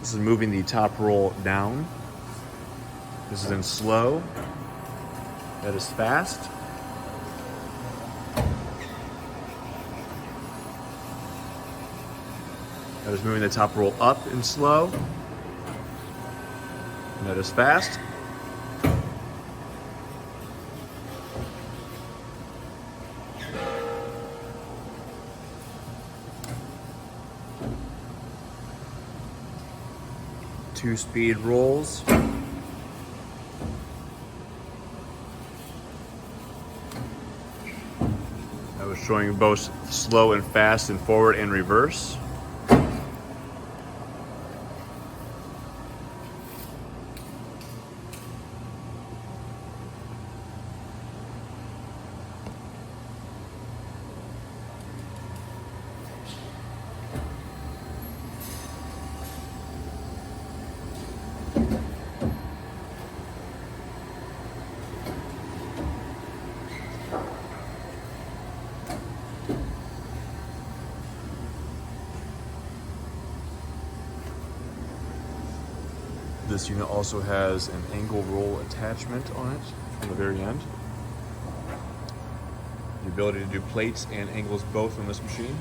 This is moving the top roll down. This is in slow. That is fast. That is moving the top roll up in slow. And that is fast. Two speed rolls. I was showing both slow and fast and forward and reverse. This unit also has an angle roll attachment on it on the very end. The ability to do plates and angles both on this machine.